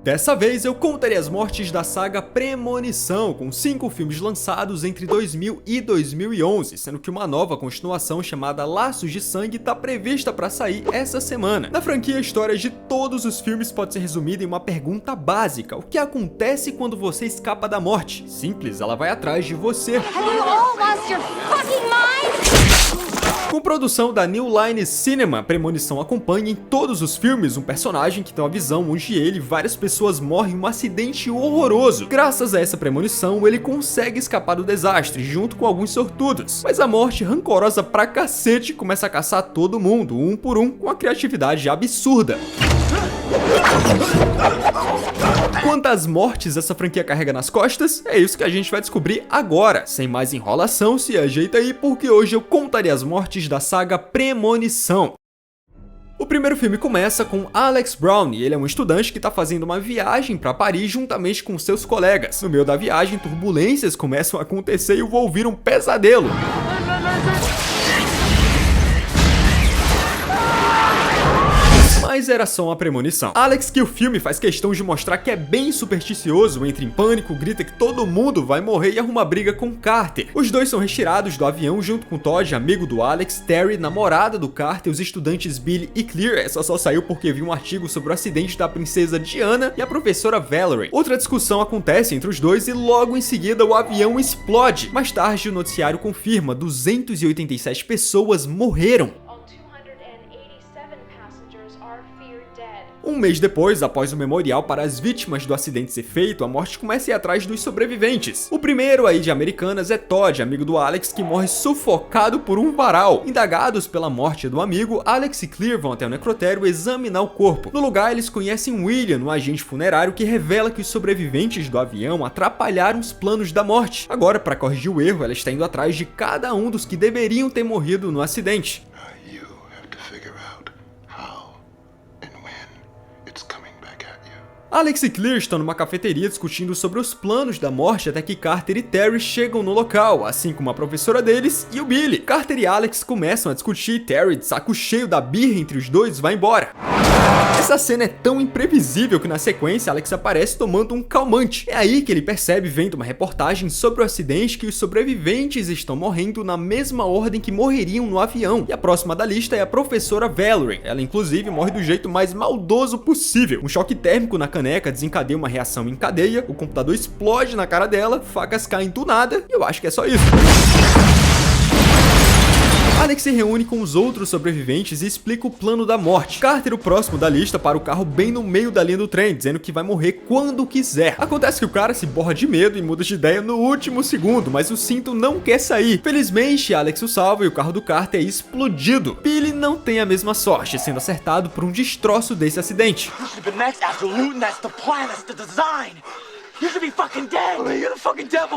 Dessa vez eu contarei as mortes da saga Premonição, com 5 filmes lançados entre 2000 e 2011, sendo que uma nova continuação chamada Laços de Sangue está prevista para sair essa semana. Na franquia, a história de todos os filmes pode ser resumida em uma pergunta básica: o que acontece quando você escapa da morte? Simples, ela vai atrás de você. Com produção da New Line Cinema, Premonição acompanha em todos os filmes um personagem que tem uma visão onde ele e várias pessoas morrem em um acidente horroroso. Graças a essa premonição, ele consegue escapar do desastre, junto com alguns sortudos. Mas a morte, rancorosa pra cacete, começa a caçar todo mundo, um por um, com uma criatividade absurda. Quantas mortes essa franquia carrega nas costas? É isso que a gente vai descobrir agora. Sem mais enrolação, se ajeita aí, porque hoje eu contarei as mortes da saga Premonição. O primeiro filme começa com Alex Brown, e ele é um estudante que está fazendo uma viagem para Paris juntamente com seus colegas. No meio da viagem, turbulências começam a acontecer e o voo vira um pesadelo. Mas era só uma premonição. Alex, que o filme faz questão de mostrar que é bem supersticioso, entra em pânico, grita que todo mundo vai morrer e arruma briga com Carter. Os dois são retirados do avião junto com Todd, amigo do Alex, Terry, namorada do Carter, os estudantes Billy e Clear. Essa só saiu porque viu um artigo sobre o acidente da princesa Diana e a professora Valerie. Outra discussão acontece entre os dois e logo em seguida o avião explode. Mais tarde o noticiário confirma: 287 pessoas morreram. Um mês depois, após o memorial para as vítimas do acidente ser feito, a morte começa a ir atrás dos sobreviventes. O primeiro aí de Americanas é Todd, amigo do Alex, que morre sufocado por um varal. Indagados pela morte do amigo, Alex e Clear vão até o necrotério examinar o corpo. No lugar, eles conhecem William, um agente funerário que revela que os sobreviventes do avião atrapalharam os planos da morte. Agora, para corrigir o erro, ela está indo atrás de cada um dos que deveriam ter morrido no acidente. Alex e Clear estão numa cafeteria discutindo sobre os planos da morte até que Carter e Terry chegam no local, assim como a professora deles e o Billy. Carter e Alex começam a discutir e Terry, de saco cheio da birra entre os dois, vai embora. Essa cena é tão imprevisível que na sequência Alex aparece tomando um calmante. É aí que ele percebe, vendo uma reportagem sobre o acidente, que os sobreviventes estão morrendo na mesma ordem que morreriam no avião. E a próxima da lista é a professora Valerie. Ela inclusive morre do jeito mais maldoso possível. Um choque térmico na caneca desencadeia uma reação em cadeia, o computador explode na cara dela, facas caem do nada, e eu acho que é só isso. Alex se reúne com os outros sobreviventes e explica o plano da morte. Carter, o próximo da lista, para o carro bem no meio da linha do trem, dizendo que vai morrer quando quiser. Acontece que o cara se borra de medo e muda de ideia no último segundo, mas o cinto não quer sair. Felizmente, Alex o salva e o carro do Carter é explodido. Billy não tem a mesma sorte, sendo acertado por um destroço desse acidente.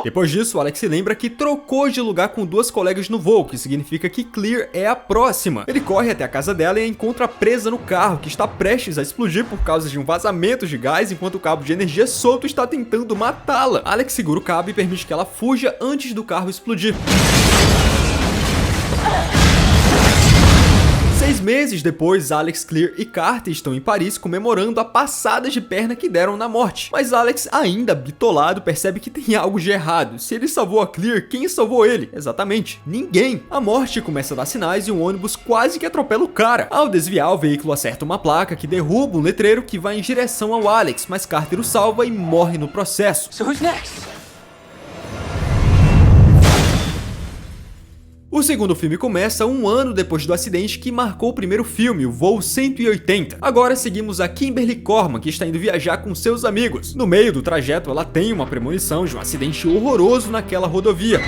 Depois disso, Alex se lembra que trocou de lugar com duas colegas no voo, que significa que Clear é a próxima. Ele corre até a casa dela e a encontra presa no carro, que está prestes a explodir por causa de um vazamento de gás, enquanto o cabo de energia solto está tentando matá-la. Alex segura o cabo e permite que ela fuja antes do carro explodir. 6 meses depois, Alex, Clear e Carter estão em Paris comemorando a passada de perna que deram na morte. Mas Alex, ainda bitolado, percebe que tem algo de errado. Se ele salvou a Clear, quem salvou ele? Exatamente, ninguém. A morte começa a dar sinais e um ônibus quase que atropela o cara. Ao desviar, o veículo acerta uma placa que derruba um letreiro que vai em direção ao Alex, mas Carter o salva e morre no processo. So who's next? O segundo filme começa um ano depois do acidente que marcou o primeiro filme, o Voo 180. Agora seguimos a Kimberly Corman, que está indo viajar com seus amigos. No meio do trajeto, ela tem uma premonição de um acidente horroroso naquela rodovia.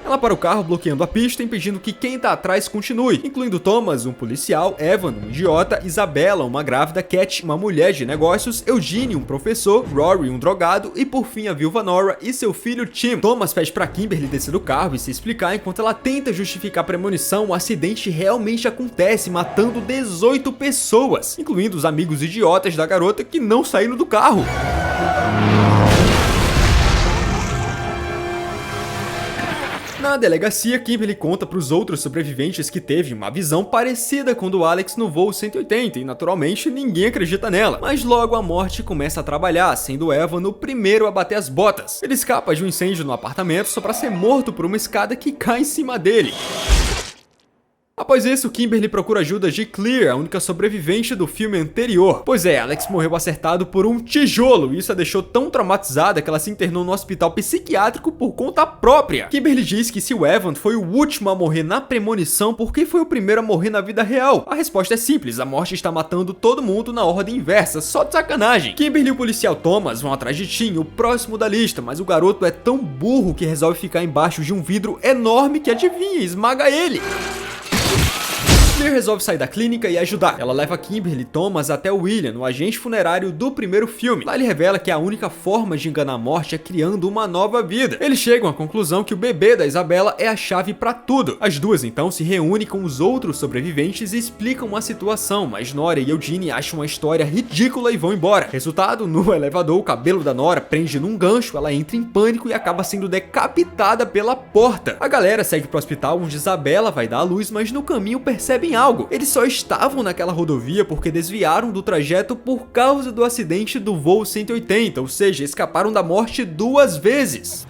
Ela para o carro bloqueando a pista, impedindo que quem tá atrás continue, incluindo Thomas, um policial, Evan, um idiota, Isabella, uma grávida, Cat, uma mulher de negócios, Eugene, um professor, Rory, um drogado e por fim a viúva Nora e seu filho Tim. Thomas pede pra Kimberly descer do carro e se explicar. Enquanto ela tenta justificar a premonição, o acidente realmente acontece, matando 18 pessoas, incluindo os amigos idiotas da garota que não saíram do carro. Na Na delegacia, Kimberly conta para os outros sobreviventes que teve uma visão parecida com a do Alex no voo 180 e naturalmente ninguém acredita nela. Mas logo a morte começa a trabalhar, sendo Evan o primeiro a bater as botas. Ele escapa de um incêndio no apartamento só para ser morto por uma escada que cai em cima dele. Após isso, Kimberly procura ajuda de Clear, a única sobrevivente do filme anterior. Pois é, Alex morreu acertado por um tijolo e isso a deixou tão traumatizada que ela se internou no hospital psiquiátrico por conta própria. Kimberly diz que se o Evan foi o último a morrer na premonição, por que foi o primeiro a morrer na vida real? A resposta é simples, a morte está matando todo mundo na ordem inversa, só de sacanagem. Kimberly e o policial Thomas vão atrás de Tim, o próximo da lista, mas o garoto é tão burro que resolve ficar embaixo de um vidro enorme que adivinha, esmaga ele. Clear resolve sair da clínica e ajudar. Ela leva Kimberly e Thomas até o William, o agente funerário do primeiro filme. Lá ele revela que a única forma de enganar a morte é criando uma nova vida. Eles chegam à conclusão que o bebê da Isabela é a chave pra tudo. As duas então se reúnem com os outros sobreviventes e explicam a situação, mas Nora e Eugene acham a história ridícula e vão embora. Resultado, no elevador, o cabelo da Nora prende num gancho, ela entra em pânico e acaba sendo decapitada pela porta. A galera segue pro hospital onde Isabela vai dar à luz, mas no caminho percebem algo. Eles só estavam naquela rodovia porque desviaram do trajeto por causa do acidente do voo 180, ou seja, escaparam da morte 2 vezes.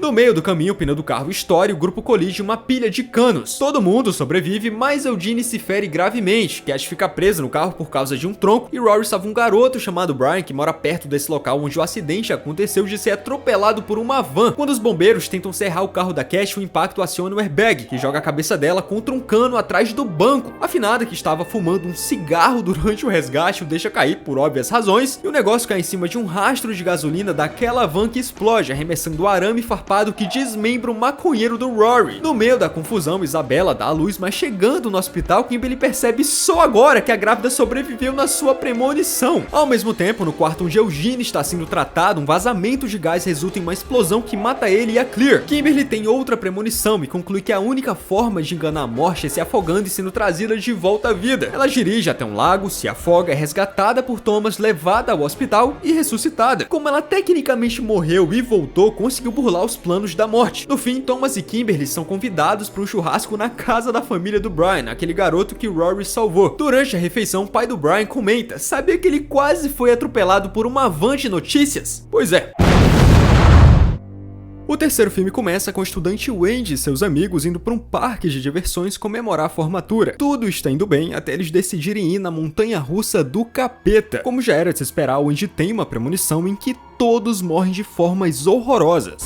No meio do caminho, o pneu do carro estoura e o grupo colide uma pilha de canos. Todo mundo sobrevive, mas Eugene se fere gravemente. Cat fica presa no carro por causa de um tronco e Rory salva um garoto chamado Brian que mora perto desse local onde o acidente aconteceu de ser atropelado por uma van. Quando os bombeiros tentam serrar o carro da Cat, o impacto aciona o airbag, que joga a cabeça dela contra um cano atrás do banco. A finada, que estava fumando um cigarro durante o resgate, o deixa cair por óbvias razões e o negócio cai em cima de um rastro de gasolina daquela van que explode, arremessando o arame farpado que desmembra o maconheiro do Rory. No meio da confusão, Isabela dá a luz, mas chegando no hospital, Kimberly percebe só agora que a grávida sobreviveu na sua premonição. Ao mesmo tempo, no quarto onde Eugene está sendo tratado, um vazamento de gás resulta em uma explosão que mata ele e a Clear. Kimberly tem outra premonição e conclui que a única forma de enganar a morte é se afogando e sendo trazida de volta à vida. Ela dirige até um lago, se afoga, é resgatada por Thomas, levada ao hospital e ressuscitada. Como ela tecnicamente morreu e voltou, conseguiu burlar os planos da morte. No fim, Thomas e Kimberly são convidados para um churrasco na casa da família do Brian, aquele garoto que Rory salvou. Durante a refeição, o pai do Brian comenta: sabia que ele quase foi atropelado por uma van de notícias? Pois é. O terceiro filme começa com o estudante Wendy e seus amigos indo para um parque de diversões comemorar a formatura. Tudo está indo bem até eles decidirem ir na montanha-russa do capeta. Como já era de se esperar, Wendy tem uma premonição em que todos morrem de formas horrorosas.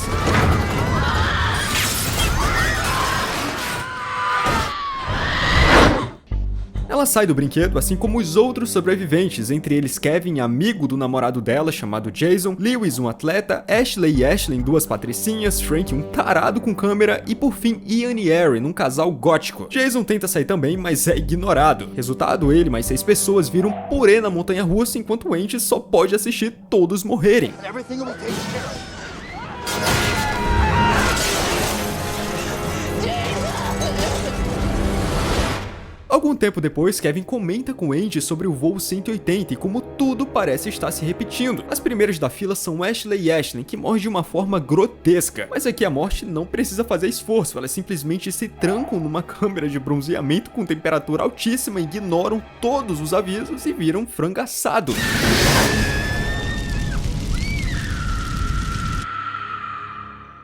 Ela sai do brinquedo, assim como os outros sobreviventes, entre eles Kevin, amigo do namorado dela, chamado Jason, Lewis, um atleta, Ashley e Ashlyn, 2 patricinhas, Frank, um tarado com câmera, e por fim Ian e Erin, um casal gótico. Jason tenta sair também, mas é ignorado. Resultado, ele e mais 6 pessoas viram purê na montanha-russa, enquanto o Andy só pode assistir todos morrerem. Algum tempo depois, Kevin comenta com Andy sobre o voo 180 e como tudo parece estar se repetindo. As primeiras da fila são Ashley e Ashlyn, que morrem de uma forma grotesca. Mas aqui a morte não precisa fazer esforço, elas simplesmente se trancam numa câmera de bronzeamento com temperatura altíssima, ignoram todos os avisos e viram frango assado.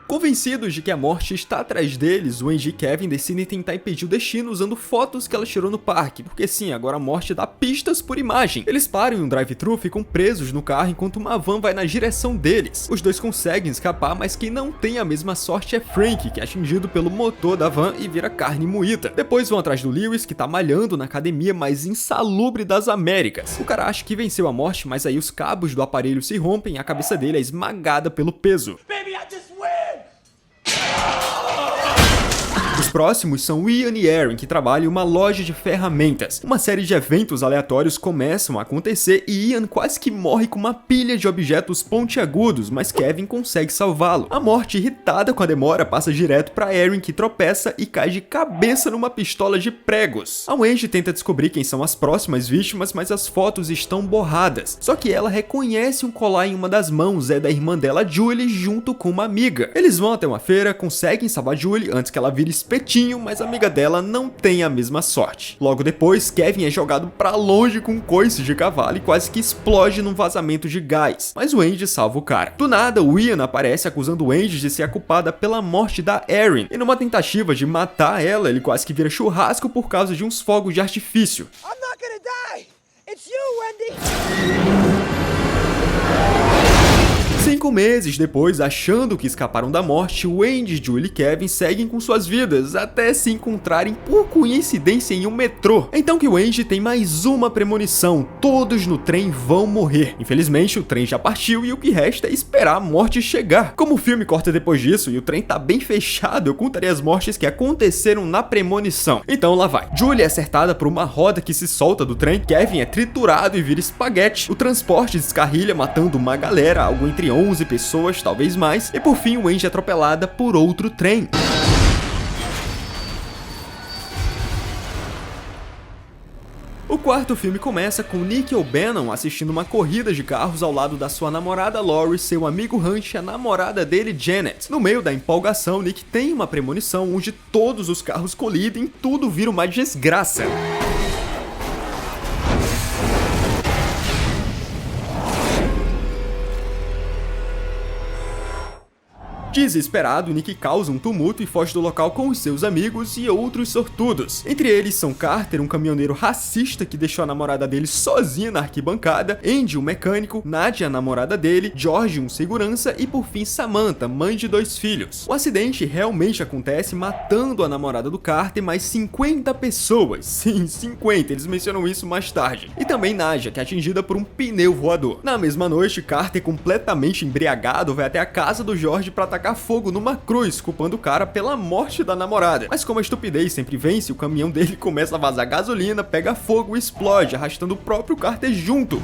Convencidos de que a morte está atrás deles, o Andy e Kevin decidem tentar impedir o destino usando fotos que ela tirou no parque, porque sim, agora a morte dá pistas por imagem. Eles param em um drive-thru e ficam presos no carro enquanto uma van vai na direção deles. Os dois conseguem escapar, mas quem não tem a mesma sorte é Frank, que é atingido pelo motor da van e vira carne moída. Depois vão atrás do Lewis, que tá malhando na academia mais insalubre das Américas. O cara acha que venceu a morte, mas aí os cabos do aparelho se rompem e a cabeça dele é esmagada pelo peso. Baby, I just win! Os próximos são Ian e Erin, que trabalham em uma loja de ferramentas. Uma série de eventos aleatórios começam a acontecer e Ian quase que morre com uma pilha de objetos pontiagudos, mas Kevin consegue salvá-lo. A morte, irritada com a demora, passa direto para Erin, que tropeça e cai de cabeça numa pistola de pregos. A Wendy tenta descobrir quem são as próximas vítimas, mas as fotos estão borradas. Só que ela reconhece um colar em uma das mãos, é da irmã dela, Julie, junto com uma amiga. Eles vão até uma feira, conseguem salvar Julie antes que ela vire espetinho, mas a amiga dela não tem a mesma sorte. Logo depois, Kevin é jogado pra longe com um coice de cavalo e quase que explode num vazamento de gás. Mas o Andy salva o cara. Do nada, o Ian aparece acusando o Andy de ser a culpada pela morte da Erin. E numa tentativa de matar ela, ele quase que vira churrasco por causa de uns fogos de artifício. I'm not gonna die! It's you, Wendy! 5 meses depois, achando que escaparam da morte, Wendy, Julie e Kevin seguem com suas vidas, até se encontrarem por coincidência em um metrô. Então que Wendy tem mais uma premonição, todos no trem vão morrer. Infelizmente, o trem já partiu e o que resta é esperar a morte chegar. Como o filme corta depois disso e o trem tá bem fechado, eu contarei as mortes que aconteceram na premonição. Então lá vai. Julie é acertada por uma roda que se solta do trem, Kevin é triturado e vira espaguete, o transporte descarrilha matando uma galera, algo entre 11 pessoas, talvez mais, e por fim o Wendy é atropelada por outro trem. O quarto filme começa com Nick O'Bannon assistindo uma corrida de carros ao lado da sua namorada Lori, seu amigo Hunt e a namorada dele Janet. No meio da empolgação, Nick tem uma premonição onde todos os carros colidem e tudo vira uma desgraça. Desesperado, Nick causa um tumulto e foge do local com os seus amigos e outros sortudos. Entre eles são Carter, um caminhoneiro racista que deixou a namorada dele sozinha na arquibancada, Andy, um mecânico, Nadia, a namorada dele, George, um segurança e por fim Samantha, mãe de 2 filhos. O acidente realmente acontece matando a namorada do Carter mais 50 pessoas. Sim, 50, eles mencionam isso mais tarde. E também Nadia, que é atingida por um pneu voador. Na mesma noite, Carter, completamente embriagado, vai até a casa do George para atacar fogo numa cruz, culpando o cara pela morte da namorada. Mas como a estupidez sempre vence, o caminhão dele começa a vazar gasolina, pega fogo e explode, arrastando o próprio Carter junto.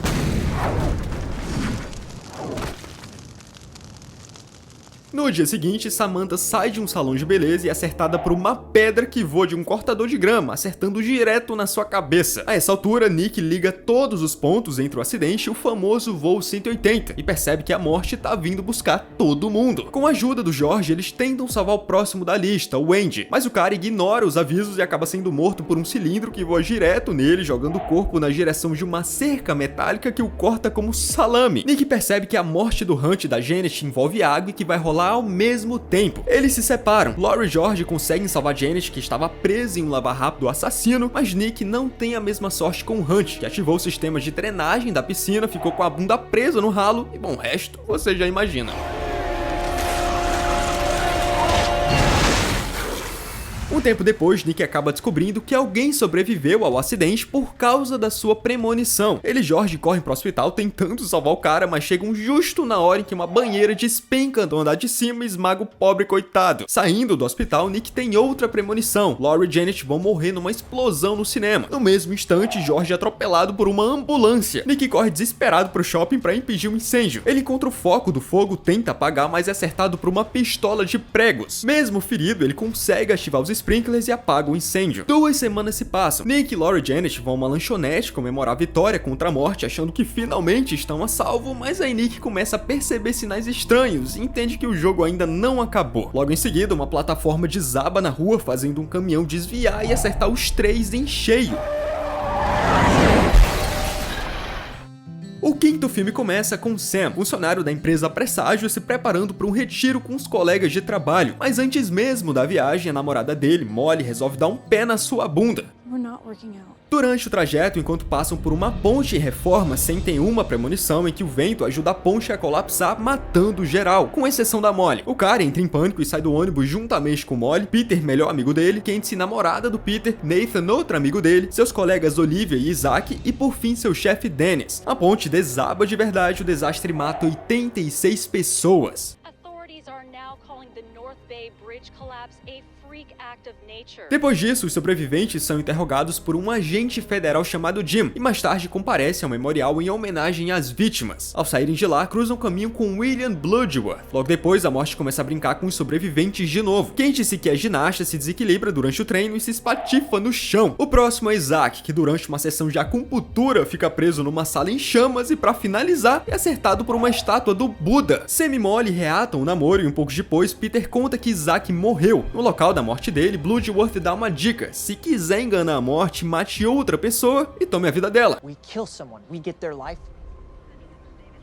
No dia seguinte, Samantha sai de um salão de beleza e é acertada por uma pedra que voa de um cortador de grama, acertando direto na sua cabeça. A essa altura, Nick liga todos os pontos entre o acidente e o famoso voo 180 e percebe que a morte tá vindo buscar todo mundo. Com a ajuda do George, eles tentam salvar o próximo da lista, o Andy, mas o cara ignora os avisos e acaba sendo morto por um cilindro que voa direto nele, jogando o corpo na direção de uma cerca metálica que o corta como salame. Nick percebe que a morte do Hunt e da Janet envolve água e que vai rolar ao mesmo tempo. Eles se separam. Lori e George conseguem salvar Janet, que estava presa em um lava-rápido assassino, mas Nick não tem a mesma sorte com Hunt, que ativou o sistema de drenagem da piscina, ficou com a bunda presa no ralo e, bom, o resto você já imagina. Um tempo depois, Nick acaba descobrindo que alguém sobreviveu ao acidente por causa da sua premonição. Ele e George correm pro hospital tentando salvar o cara, mas chegam justo na hora em que uma banheira despenca do andar de cima e esmaga o pobre coitado. Saindo do hospital, Nick tem outra premonição. Lori e Janet vão morrer numa explosão no cinema. No mesmo instante, George é atropelado por uma ambulância. Nick corre desesperado pro shopping para impedir um incêndio. Ele encontra o foco do fogo, tenta apagar, mas é acertado por uma pistola de pregos. Mesmo ferido, ele consegue ativar os sprinklers e apaga o incêndio. 2 semanas se passam. Nick, Lori e Janet vão a uma lanchonete comemorar a vitória contra a morte, achando que finalmente estão a salvo, mas aí Nick começa a perceber sinais estranhos e entende que o jogo ainda não acabou. Logo em seguida, uma plataforma desaba na rua, fazendo um caminhão desviar e acertar os 3 em cheio. O quinto filme começa com Sam, funcionário da empresa Presságio, se preparando para um retiro com os colegas de trabalho. Mas antes mesmo da viagem, a namorada dele, Molly, resolve dar um pé na sua bunda. We're not working out. Durante o trajeto, enquanto passam por uma ponte em reforma, Sam tem uma premonição em que o vento ajuda a ponte a colapsar, matando geral, com exceção da Molly. O cara entra em pânico e sai do ônibus juntamente com Molly, Peter, melhor amigo dele, Candice, namorada do Peter, Nathan, outro amigo dele, seus colegas Olivia e Isaac e por fim seu chefe Dennis. A ponte desaba de verdade, o desastre mata 86 pessoas. Authorities are now calling the North Bay Bridge collapse a Depois disso, os sobreviventes são interrogados por um agente federal chamado Jim e mais tarde comparecem ao memorial em homenagem às vítimas. Ao saírem de lá, cruzam caminho com William Bloodworth. Logo depois, a morte começa a brincar com os sobreviventes de novo. Quem disse que é ginasta se desequilibra durante o treino e se espatifa no chão. O próximo é Isaac, que durante uma sessão de acupuntura fica preso numa sala em chamas e para finalizar é acertado por uma estátua do Buda. Sam e Molly reatam o namoro e um pouco depois Peter conta que Isaac morreu. No local da morte dele, Bloodworth dá uma dica: se quiser enganar a morte, mate outra pessoa e tome a vida dela. We kill someone, we get their life.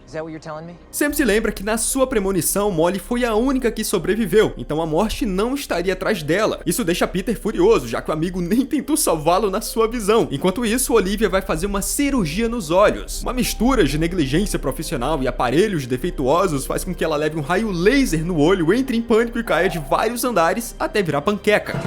Is that what you're telling me? Sam se lembra que na sua premonição, Molly foi a única que sobreviveu, então a morte não estaria atrás dela. Isso deixa Peter furioso, já que o amigo nem tentou salvá-lo na sua visão. Enquanto isso, Olivia vai fazer uma cirurgia nos olhos. Uma mistura de negligência profissional e aparelhos defeituosos faz com que ela leve um raio laser no olho, entre em pânico e caia de vários andares até virar panqueca.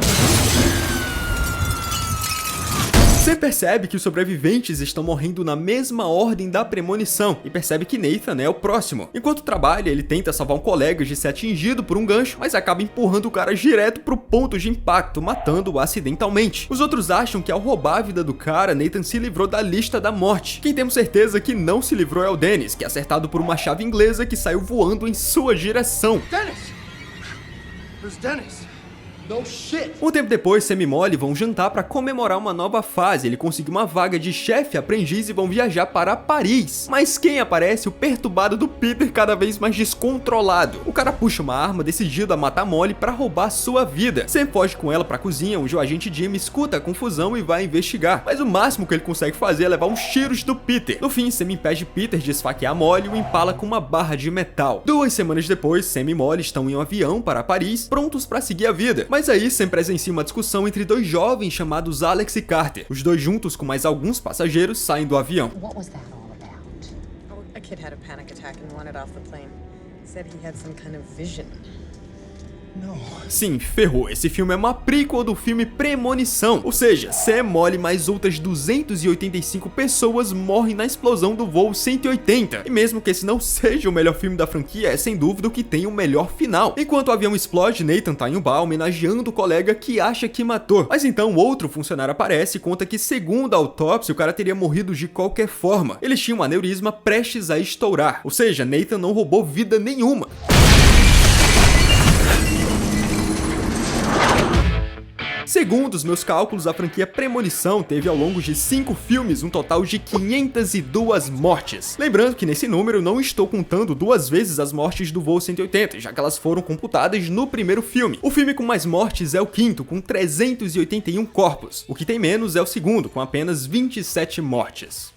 Você percebe que os sobreviventes estão morrendo na mesma ordem da premonição e percebe que Nathan é o próximo. Enquanto trabalha, ele tenta salvar um colega de ser atingido por um gancho, mas acaba empurrando o cara direto pro ponto de impacto, matando-o acidentalmente. Os outros acham que ao roubar a vida do cara, Nathan se livrou da lista da morte. Quem temos certeza que não se livrou é o Dennis, que é acertado por uma chave inglesa que saiu voando em sua direção. Dennis! Who's Dennis? No shit! Um tempo depois, Sam e Molly vão jantar para comemorar uma nova fase. Ele conseguiu uma vaga de chefe aprendiz e vão viajar para Paris. Mas quem aparece? O perturbado do Peter, cada vez mais descontrolado. O cara puxa uma arma decidido a matar Molly para roubar sua vida. Sam foge com ela para a cozinha, onde o agente Jim escuta a confusão e vai investigar. Mas o máximo que ele consegue fazer é levar uns tiros do Peter. No fim, Sam impede Peter de esfaquear Molly e o empala com uma barra de metal. 2 semanas depois, Sam e Molly estão em um avião para Paris, prontos para seguir a vida. Mas aí Sam presencia uma discussão entre dois jovens chamados Alex e Carter. Os dois juntos com mais alguns passageiros saem do avião. What was that all about? Oh, a kid had a panic attack and wanted off the plane. Said he had some kind of vision. Sim, ferrou. Esse filme é uma prequel do filme Premonição. Ou seja, Sam, Molly e mais outras 285 pessoas morrem na explosão do voo 180. E mesmo que esse não seja o melhor filme da franquia, é sem dúvida o que tem o melhor final. Enquanto o avião explode, Nathan tá em um bar homenageando o colega que acha que matou. Mas então outro funcionário aparece e conta que, segundo a autópsia, o cara teria morrido de qualquer forma. Ele tinha um aneurisma prestes a estourar. Ou seja, Nathan não roubou vida nenhuma. Segundo os meus cálculos, a franquia Premonição teve ao longo de 5 filmes um total de 502 mortes. Lembrando que nesse número não estou contando 2 vezes as mortes do voo 180, já que elas foram computadas no primeiro filme. O filme com mais mortes é o quinto, com 381 corpos. O que tem menos é o segundo, com apenas 27 mortes.